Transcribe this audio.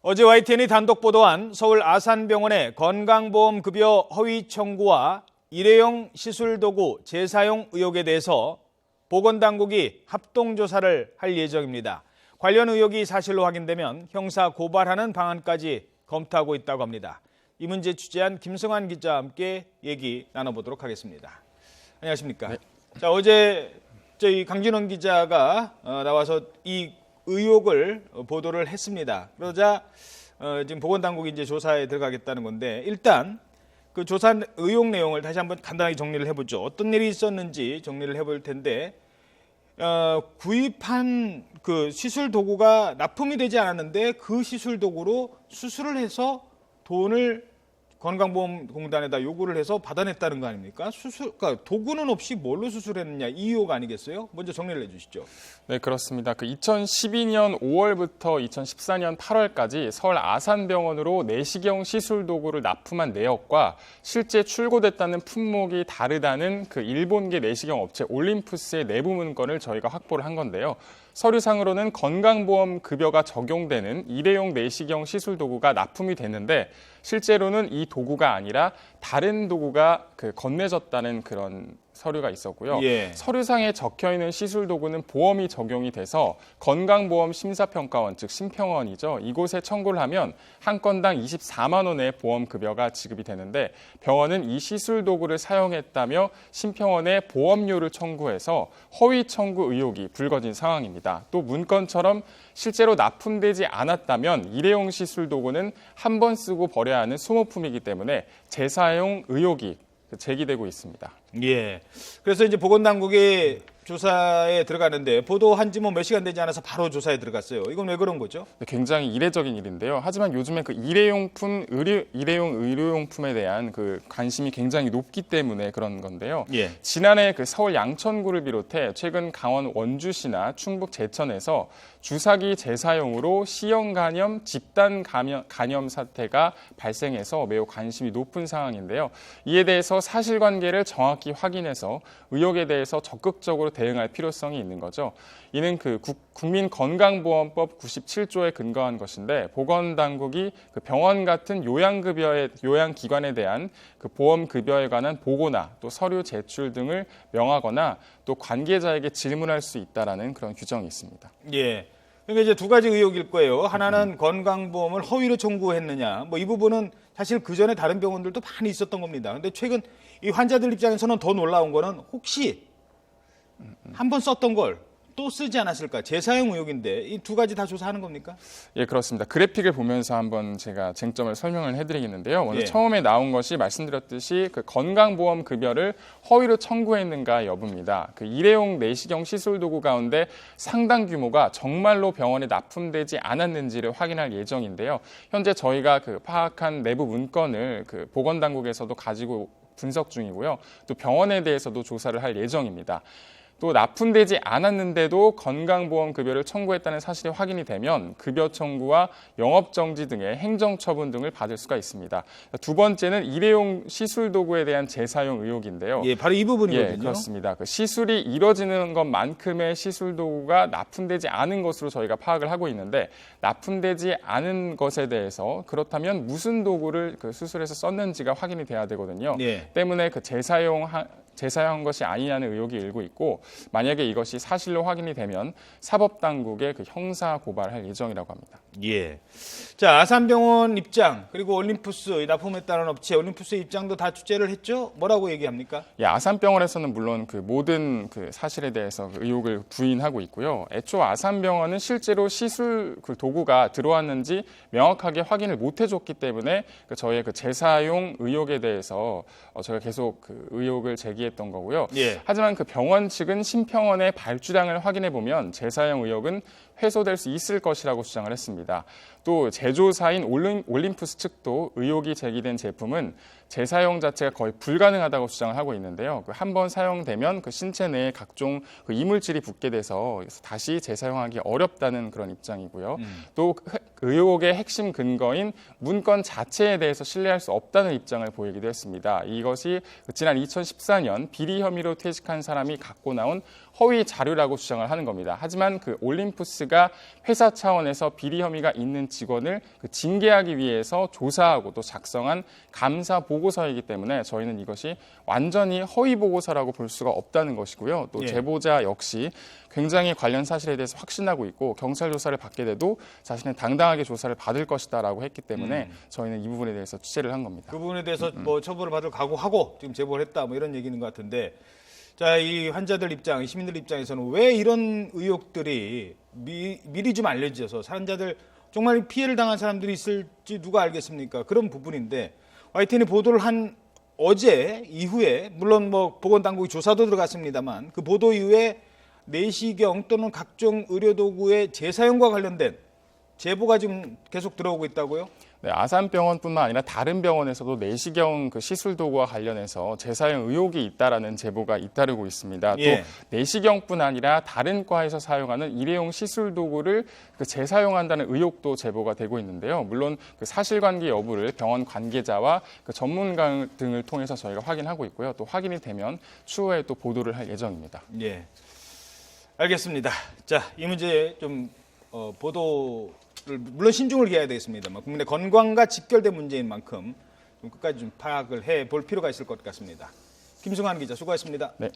어제 YTN이 단독 보도한 서울 아산병원의 건강보험급여 허위 청구와 일회용 시술도구 재사용 의혹에 대해서 보건당국이 합동조사를 할 예정입니다. 관련 의혹이 사실로 확인되면 형사 고발하는 방안까지 검토하고 있다고 합니다. 이 문제 취재한 김성환 기자와 함께 얘기 나눠보도록 하겠습니다. 안녕하십니까? 네. 자, 어제 저희 강진원 기자가 나와서 이 의혹을 보도를 했습니다. 그러자 지금 보건당국이 이제 조사에 들어가겠다는 건데, 일단 그 조사 의혹 내용을 다시 한번 간단하게 정리를 해보죠. 어떤 일이 있었는지 정리를 해볼 텐데, 구입한 그 시술 도구가 납품이 되지 않았는데 그 시술 도구로 수술을 해서 돈을 건강보험공단에다 요구를 해서 받아냈다는 거 아닙니까? 그러니까 도구는 없이 뭘로 수술했느냐, 이 의혹 아니겠어요? 먼저 정리를 해주시죠. 네, 그렇습니다. 2012년 5월부터 2014년 8월까지 서울 아산병원으로 내시경 시술 도구를 납품한 내역과 실제 출고됐다는 품목이 다르다는 그 일본계 내시경 업체 올림푸스의 내부 문건을 저희가 확보를 한 건데요. 서류상으로는 건강보험 급여가 적용되는 일회용 내시경 시술 도구가 납품이 됐는데, 실제로는 이 도구가 아니라 다른 도구가 건네졌다는 그런 서류가 있었고요. 예. 서류상에 적혀있는 시술 도구는 보험이 적용이 돼서 건강보험 심사평가원, 즉 심평원이죠. 이곳에 청구를 하면 한 건당 24만 원의 보험급여가 지급이 되는데, 병원은 이 시술 도구를 사용했다며 심평원에 보험료를 청구해서 허위 청구 의혹이 불거진 상황입니다. 또 문건처럼 실제로 납품되지 않았다면 일회용 시술 도구는 한 번 쓰고 버려야 하는 소모품이기 때문에 재사용 의혹이 제기되고 있습니다. 예. 그래서 이제 보건당국이 조사에 들어가는데, 보도한 지 몇 시간 되지 않아서 바로 조사에 들어갔어요. 이건 왜 그런 거죠? 굉장히 이례적인 일인데요. 하지만 요즘에 그 일회용 의료용품에 대한 그 관심이 굉장히 높기 때문에 그런 건데요. 예. 지난해 그 서울 양천구를 비롯해 최근 강원 원주시나 충북 제천에서 주사기 재사용으로 C형 간염, 집단 간염 사태가 발생해서 매우 관심이 높은 상황인데요. 이에 대해서 사실관계를 정확히 확인해서 의혹에 대해서 적극적으로 대응할 필요성이 있는 거죠. 이는 그 국민건강보험법 97조에 근거한 것인데, 보건당국이 그 병원 같은 요양기관에 대한 그 보험급여에 관한 보고나 또 서류 제출 등을 명하거나 또 관계자에게 질문할 수 있다라는 그런 규정이 있습니다. 예. 그러니까 이제 두 가지 의혹일 거예요. 하나는 건강보험을 허위로 청구했느냐. 이 부분은 사실 그 전에 다른 병원들도 많이 있었던 겁니다. 근데 최근 이 환자들 입장에서는 더 놀라운 거는, 혹시 한 번 썼던 걸 또 쓰지 않았을까? 재사용 의혹인데 이 두 가지 다 조사하는 겁니까? 예, 그렇습니다. 그래픽을 보면서 한번 제가 쟁점을 설명을 해드리겠는데요. 먼저 예. 처음에 나온 것이 말씀드렸듯이 그 건강보험 급여를 허위로 청구했는가 여부입니다. 그 일회용 내시경 시술 도구 가운데 상당 규모가 정말로 병원에 납품되지 않았는지를 확인할 예정인데요. 현재 저희가 그 파악한 내부 문건을 그 보건당국에서도 가지고 분석 중이고요. 또 병원에 대해서도 조사를 할 예정입니다. 또 납품되지 않았는데도 건강보험급여를 청구했다는 사실이 확인이 되면 급여 청구와 영업정지 등의 행정처분 등을 받을 수가 있습니다. 두 번째는 일회용 시술도구에 대한 재사용 의혹인데요. 예, 바로 이 부분이거든요. 예, 그렇습니다. 그 시술이 이뤄지는 것만큼의 시술도구가 납품되지 않은 것으로 저희가 파악을 하고 있는데, 납품되지 않은 것에 대해서 그렇다면 무슨 도구를 그 수술에서 썼는지가 확인이 돼야 되거든요. 예. 때문에 그 재사용한 것이 아니냐는 의혹이 일고 있고, 만약에 이것이 사실로 확인이 되면 사법당국에 그 형사 고발할 예정이라고 합니다. 예. 자, 아산병원 입장, 그리고 올림푸스, 납품했다는 업체 올림푸스의 입장도 다 취재를 했죠? 뭐라고 얘기합니까? 예, 아산병원에서는 물론 그 모든 그 사실에 대해서 그 의혹을 부인하고 있고요. 애초 아산병원은 실제로 시술 그 도구가 들어왔는지 명확하게 확인을 못 해줬기 때문에 저희의 그 재사용 의혹에 대해서 저희가 계속 그 의혹을 제기했던 거고요. 예. 하지만 그 병원 측은 심평원의 발주량을 확인해 보면 재사용 의혹은 회소될 수 있을 것이라고 주장을 했습니다. 또 제조사인 올림푸스 측도 의혹이 제기된 제품은 재사용 자체가 거의 불가능하다고 주장을 하고 있는데요. 한 번 사용되면 그 신체 내에 각종 그 이물질이 붙게 돼서 다시 재사용하기 어렵다는 그런 입장이고요. 또 의혹의 핵심 근거인 문건 자체에 대해서 신뢰할 수 없다는 입장을 보이기도 했습니다. 이것이 지난 2014년 비리 혐의로 퇴직한 사람이 갖고 나온 허위 자료라고 주장을 하는 겁니다. 하지만 그 올림푸스가 회사 차원에서 비리 혐의가 있는 직원을 그 징계하기 위해서 조사하고 또 작성한 감사 보고서이기 때문에 저희는 이것이 완전히 허위 보고서라고 볼 수가 없다는 것이고요. 또 예. 제보자 역시 굉장히 관련 사실에 대해서 확신하고 있고 경찰 조사를 받게 돼도 자신은 당당하게 조사를 받을 것이다라고 했기 때문에 저희는 이 부분에 대해서 취재를 한 겁니다. 그 부분에 대해서 뭐 처벌을 받을 각오하고 지금 제보를 했다 뭐 이런 얘기인 것 같은데, 자, 이 환자들 입장, 시민들 입장에서는 왜 이런 의혹들이 미리 좀 알려져서 환자들 정말 피해를 당한 사람들이 있을지 누가 알겠습니까? 그런 부분인데 YTN이 보도를 한 어제 이후에 물론 뭐 보건당국이 조사도 들어갔습니다만 그 보도 이후에 내시경 또는 각종 의료도구의 재사용과 관련된 제보가 지금 계속 들어오고 있다고요? 네, 아산병원뿐만 아니라 다른 병원에서도 내시경 그 시술 도구와 관련해서 재사용 의혹이 있다라는 제보가 잇따르고 있습니다. 예. 또 내시경뿐 아니라 다른 과에서 사용하는 일회용 시술 도구를 그 재사용한다는 의혹도 제보가 되고 있는데요. 물론 그 사실관계 여부를 병원 관계자와 그 전문가 등을 통해서 저희가 확인하고 있고요. 또 확인이 되면 추후에 또 보도를 할 예정입니다. 예. 알겠습니다. 자, 이 문제 좀 보도를 물론 신중을 기해야 되겠습니다만 국민의 건강과 직결된 문제인 만큼 좀 끝까지 좀 파악을 해볼 필요가 있을 것 같습니다. 김승환 기자 수고하셨습니다. 네.